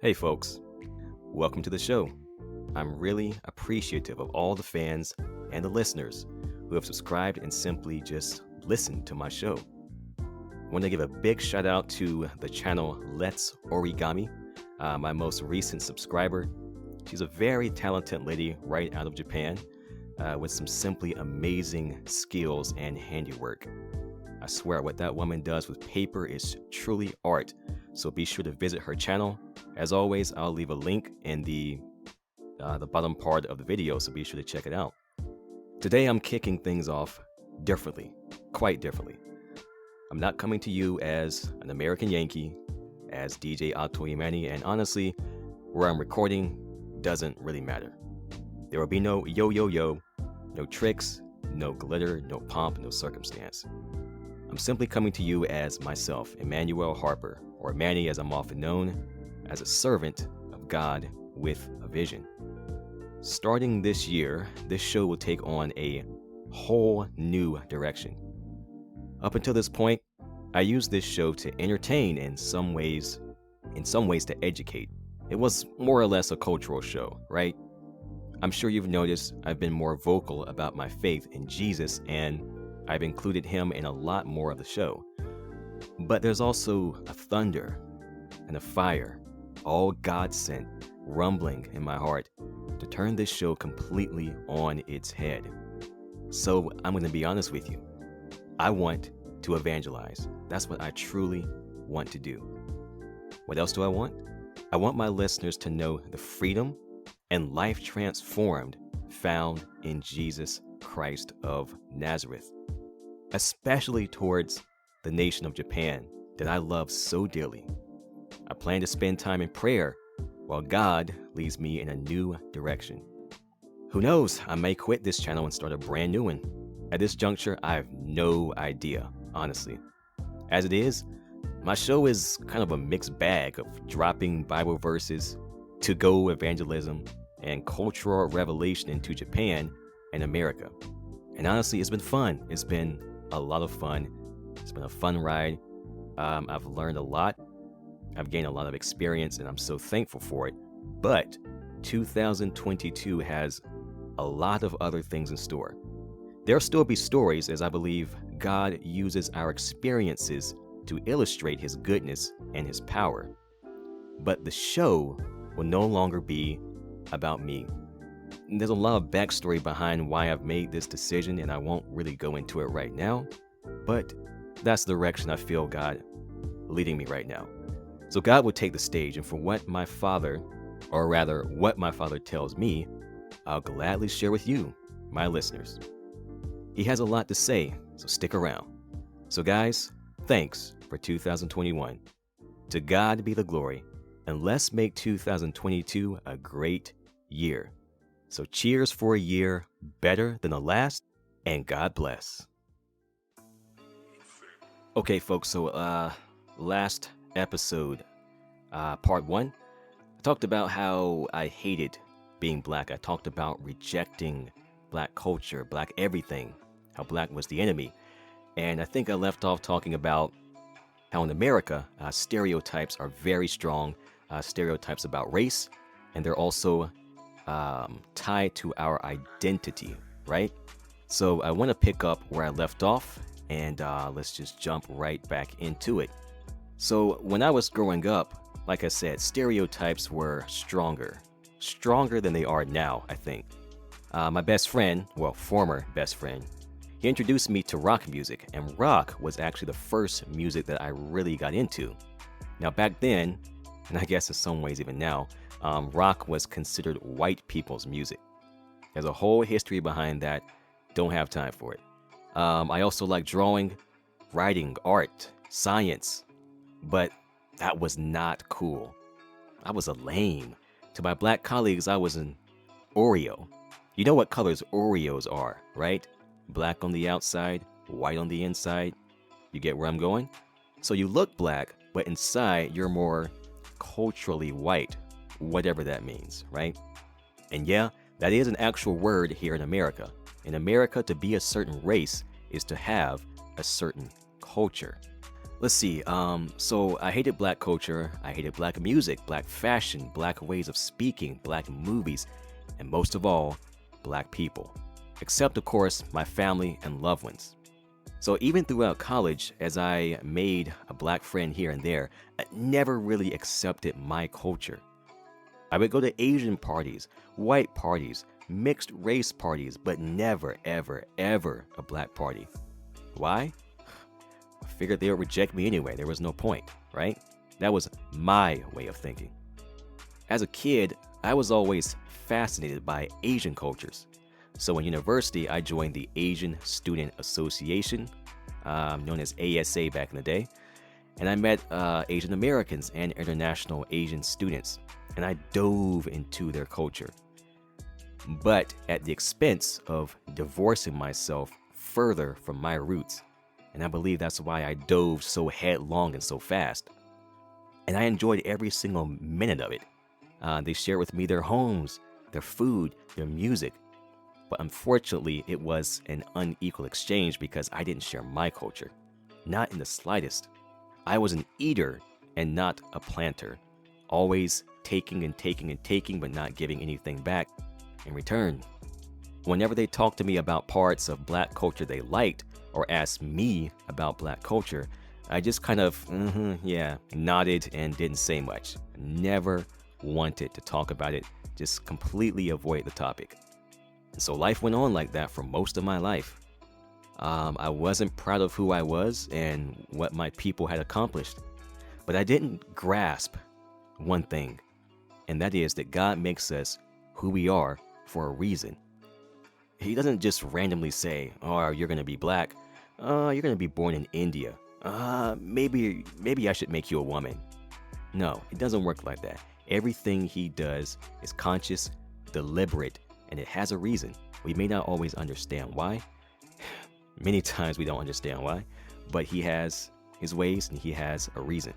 Hey folks, welcome to the show. I'm really appreciative of all the fans and the listeners who have subscribed and simply just listened to my show. I want to give a big shout out to the channel Let's Origami, my most recent subscriber. She's a very talented lady right out of Japan with some simply amazing skills and handiwork. I swear what that woman does with paper is truly art, so be sure to visit her channel. As always, I'll leave a link in the bottom part of the video, so be sure to check it out. Today I'm kicking things off differently, quite differently. I'm not coming to you as an American Yankee, as DJ Atoyimani, and honestly, where I'm recording doesn't really matter. There will be no yo, no tricks, no glitter, no pomp, no circumstance. I'm simply coming to you as myself, Emmanuel Harper, or Manny as I'm often known, as a servant of God with a vision. Starting this year, this show will take on a whole new direction. Up until this point, I used this show to entertain in some ways to educate. It was more or less a cultural show, right? I'm sure you've noticed I've been more vocal about my faith in Jesus, and I've included him in a lot more of the show. But there's also a thunder and a fire, all God sent, rumbling in my heart to turn this show completely on its head. So I'm going to be honest with you. I want to evangelize. That's what I truly want to do. What else do I want? I want my listeners to know the freedom and life transformed found in Jesus Christ of Nazareth, especially towards the nation of Japan that I love so dearly. I plan to spend time in prayer while God leads me in a new direction. Who knows, I may quit this channel and start a brand new one. At this juncture, I have no idea, honestly. As it is, my show is kind of a mixed bag of dropping Bible verses, to-go evangelism, and cultural revelation into Japan and America. And honestly, it's been fun. It's been a lot of fun. It's been a fun ride. I've learned a lot. I've gained a lot of experience, and I'm so thankful for it. But 2022 has a lot of other things in store. There'll still be stories, as I believe God uses our experiences to illustrate his goodness and his power. But the show will no longer be about me. There's a lot of backstory behind why I've made this decision, and I won't really go into it right now, but that's the direction I feel God leading me right now. So God will take the stage, and for what my father tells me, I'll gladly share with you, my listeners. He has a lot to say, so stick around. So guys, thanks for 2021. To God be the glory, and let's make 2022 a great year. So cheers for a year better than the last, and God bless. Okay, folks, so last episode, part 1, I talked about how I hated being black. I talked about rejecting black culture, black everything, how black was the enemy. And I think I left off talking about how in America, stereotypes are very strong, stereotypes about race, and they're also tied to our identity, right? So I want to pick up where I left off, and let's just jump right back into it. So when I was growing up, like I said, stereotypes were stronger than they are now, I think. My best friend, well, former best friend, he introduced me to rock music, and rock was actually the first music that I really got into. Now back then, and I guess in some ways even now, rock was considered white people's music. There's a whole history behind that. Don't have time for it. I also like drawing, writing, art, science, but that was not cool. I was a lame. To my black colleagues, I was an Oreo. You know what colors Oreos are, right? Black on the outside, white on the inside. You get where I'm going? So you look black, but inside you're more culturally white, whatever that means, right? And yeah, that is an actual word here in America. In America, to be a certain race is to have a certain culture. Let's see. So I hated black culture, I hated black music, black fashion, black ways of speaking, black movies, and most of all, black people. Except, of course, my family and loved ones. So even throughout college, as I made a black friend here and there, I never really accepted my culture. I would go to Asian parties, white parties, mixed race parties, but never, ever, ever a black party. Why? I figured they would reject me anyway. There was no point, right? That was my way of thinking. As a kid, I was always fascinated by Asian cultures. So in university, I joined the Asian Student Association, known as ASA back in the day, and I met Asian Americans and international Asian students, and I dove into their culture, but at the expense of divorcing myself further from my roots. And I believe that's why I dove so headlong and so fast. And I enjoyed every single minute of it. They shared with me their homes, their food, their music. But unfortunately, it was an unequal exchange because I didn't share my culture. Not in the slightest. I was an eater and not a planter. Always taking and taking and taking, but not giving anything back in return. Whenever they talked to me about parts of black culture they liked, or asked me about black culture, I just kind of, nodded and didn't say much. Never wanted to talk about it, just completely avoid the topic. And so life went on like that for most of my life. I wasn't proud of who I was and what my people had accomplished. But I didn't grasp one thing, and that is that God makes us who we are for a reason. He doesn't just randomly say, oh, you're going to be black. You're going to be born in India. Maybe I should make you a woman. No, it doesn't work like that. Everything he does is conscious, deliberate, and it has a reason. We may not always understand why. Many times we don't understand why, but he has his ways and he has a reason.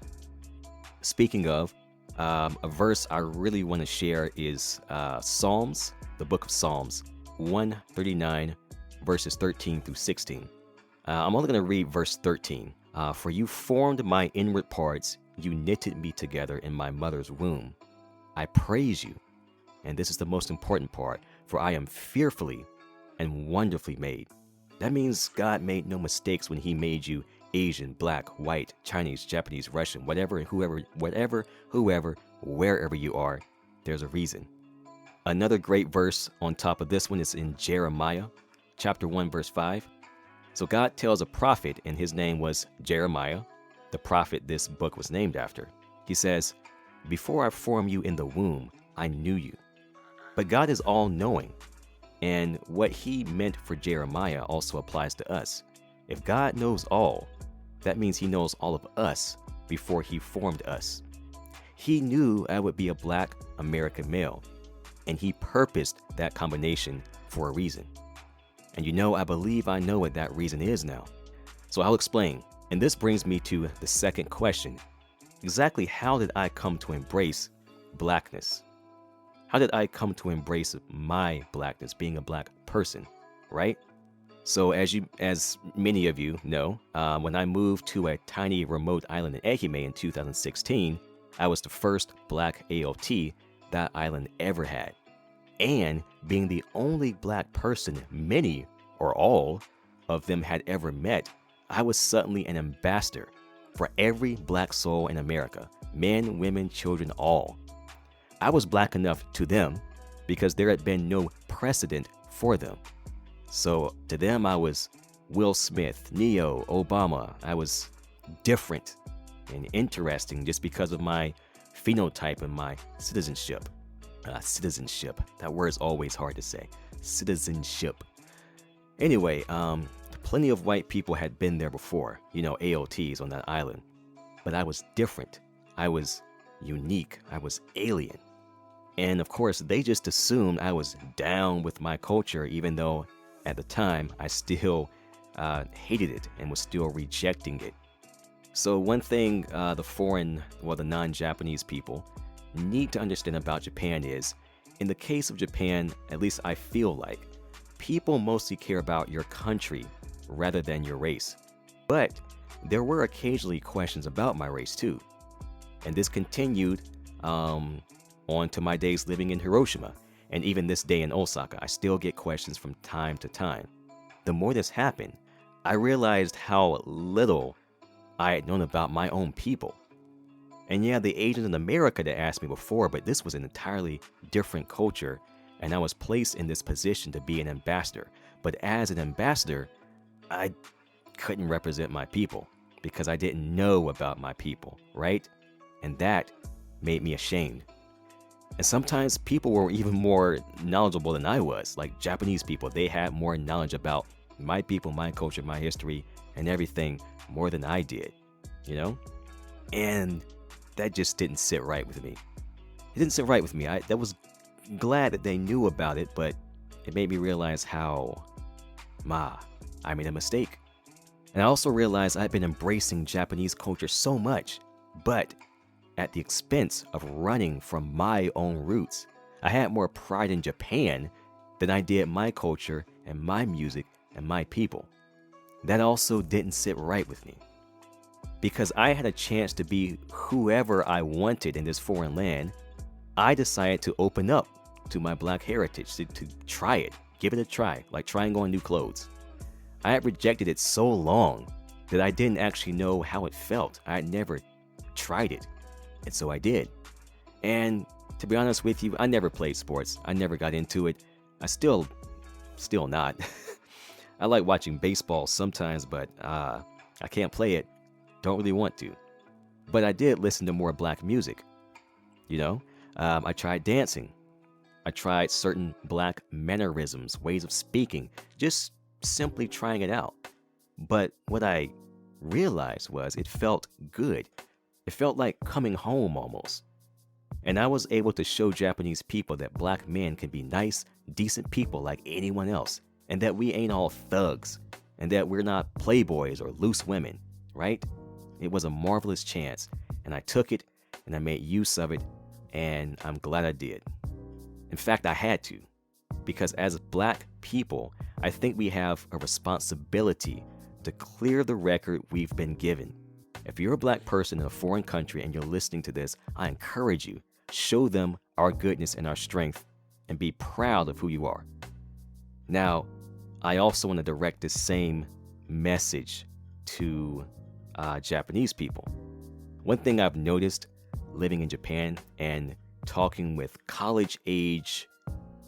Speaking of, a verse I really want to share is Psalms, the book of Psalms, 139, verses 13 through 16. I'm only going to read verse 13. For you formed my inward parts, you knitted me together in my mother's womb. I praise you. And this is the most important part, for I am fearfully and wonderfully made. That means God made no mistakes when he made you Asian, black, white, Chinese, Japanese, Russian, whatever, wherever you are, there's a reason. Another great verse on top of this one is in Jeremiah, chapter 1, verse 5. So God tells a prophet, and his name was Jeremiah, the prophet this book was named after. He says, before I formed you in the womb, I knew you. But God is all-knowing, and what he meant for Jeremiah also applies to us. If God knows all, that means he knows all of us before he formed us. He knew I would be a black American male, and he purposed that combination for a reason. And I believe I know what that reason is now. So I'll explain. And this brings me to the second question. Exactly how did I come to embrace blackness? How did I come to embrace my blackness, being a black person, right? So as many of you know, when I moved to a tiny remote island in Ehime in 2016, I was the first black ALT that island ever had. And being the only black person many or all of them had ever met, I was suddenly an ambassador for every black soul in America, men, women, children, all. I was black enough to them because there had been no precedent for them. So to them, I was Will Smith, Neo, Obama. I was different and interesting just because of my phenotype and my citizenship. Citizenship. That word is always hard to say. Citizenship. Anyway, plenty of white people had been there before, AOTs on that island. But I was different. I was unique. I was alien. And of course, they just assumed I was down with my culture, even though at the time I still hated it and was still rejecting it. So one thing the non-Japanese people need to understand about Japan is, in the case of Japan, at least I feel like, people mostly care about your country rather than your race. But there were occasionally questions about my race too. And this continued on to my days living in Hiroshima. And even this day in Osaka, I still get questions from time to time. The more this happened, I realized how little I had known about my own people. And yeah, the Asians in America that asked me before, but this was an entirely different culture, and I was placed in this position to be an ambassador. But as an ambassador, I couldn't represent my people because I didn't know about my people, right? And that made me ashamed. And sometimes people were even more knowledgeable than I was, like Japanese people. They had more knowledge about my people, my culture, my history, and everything more than I did, you know? And that just didn't sit right with me. It didn't sit right with me. I was glad that they knew about it, but it made me realize how, I made a mistake. And I also realized I'd been embracing Japanese culture so much, but at the expense of running from my own roots. I had more pride in Japan than I did my culture and my music and my people. That also didn't sit right with me. Because I had a chance to be whoever I wanted in this foreign land, I decided to open up to my black heritage, to try it, give it a try, like trying on new clothes. I had rejected it so long that I didn't actually know how it felt. I had never tried it. And so I did. And to be honest with you, I never played sports. I never got into it. I still not. I like watching baseball sometimes, but I can't play it. Don't really want to. But I did listen to more black music. You know, I tried dancing. I tried certain black mannerisms, ways of speaking, just simply trying it out. But what I realized was it felt good. It felt like coming home almost. And I was able to show Japanese people that black men can be nice, decent people like anyone else, and that we ain't all thugs, and that we're not playboys or loose women, right? It was a marvelous chance, and I took it, and I made use of it, and I'm glad I did. In fact, I had to, because as black people, I think we have a responsibility to clear the record we've been given. If you're a black person in a foreign country and you're listening to this, I encourage you, show them our goodness and our strength and be proud of who you are. Now, I also want to direct this same message to Japanese people. One thing I've noticed living in Japan and talking with college age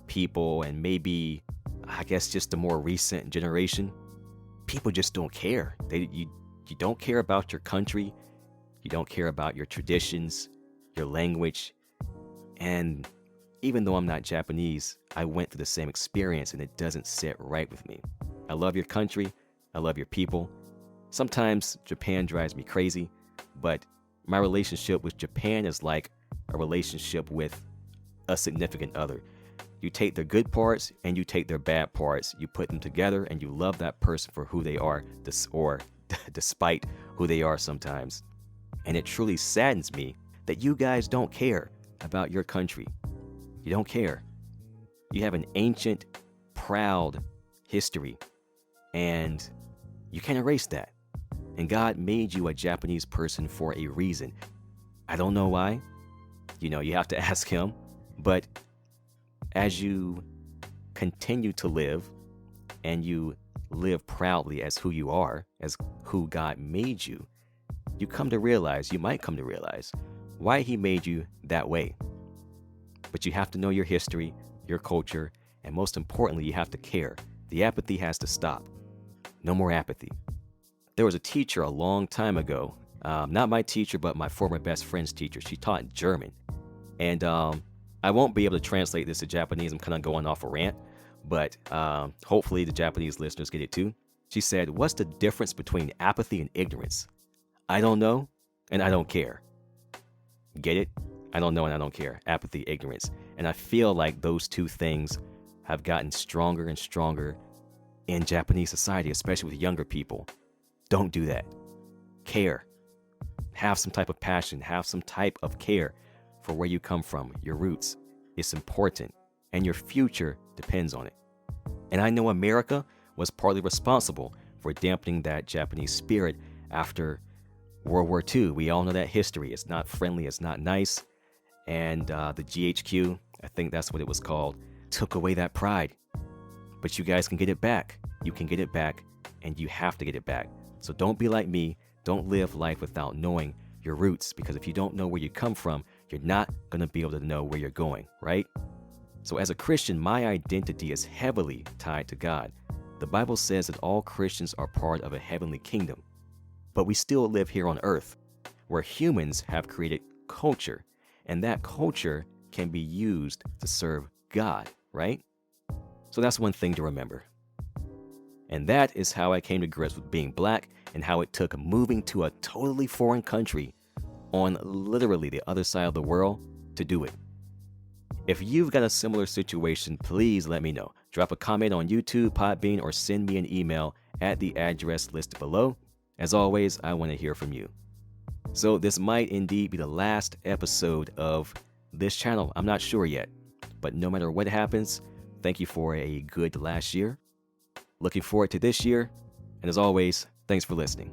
people and maybe, I guess, just the more recent generation, people just don't care. You don't care about your country. You don't care about your traditions, your language. And even though I'm not Japanese, I went through the same experience and it doesn't sit right with me. I love your country. I love your people. Sometimes Japan drives me crazy, but my relationship with Japan is like a relationship with a significant other. You take their good parts and you take their bad parts. You put them together and you love that person for who they are, or despite who they are sometimes. And it truly saddens me that you guys don't care about your country. You don't care. You have an ancient, proud history, and you can't erase that. And God made you a Japanese person for a reason. I don't know why. You have to ask him. But as you continue to live and you live proudly as who you are, as who God made you, you might come to realize why he made you that way. But you have to know your history, your culture, and most importantly, you have to care. The apathy has to stop. No more apathy. There was a teacher a long time ago, not my teacher, but my former best friend's teacher. She taught German. And I won't be able to translate this to Japanese. I'm kind of going off a rant, but hopefully the Japanese listeners get it too. She said, "What's the difference between apathy and ignorance? I don't know, and I don't care." Get it? I don't know and I don't care. Apathy, ignorance. And I feel like those two things have gotten stronger and stronger in Japanese society, especially with younger people. Don't do that. Care. Have some type of passion. Have some type of care for where you come from, your roots. It's important, and your future depends on it. And I know America was partly responsible for dampening that Japanese spirit after World War II. We all know that history. It's not friendly, it's not nice. And the GHQ, I think that's what it was called, took away that pride. But you guys can get it back. You can get it back, and you have to get it back. So don't be like me. Don't live life without knowing your roots, because if you don't know where you come from, you're not going to be able to know where you're going, right? So as a Christian, my identity is heavily tied to God. The Bible says that all Christians are part of a heavenly kingdom. But we still live here on earth, where humans have created culture, and that culture can be used to serve God, right? So that's one thing to remember. And that is how I came to grips with being black and how it took moving to a totally foreign country on literally the other side of the world to do it. If you've got a similar situation, please let me know. Drop a comment on YouTube, Podbean, or send me an email at the address listed below. As always, I want to hear from you. So this might indeed be the last episode of this channel. I'm not sure yet, but no matter what happens, thank you for a good last year. Looking forward to this year, and as always, thanks for listening.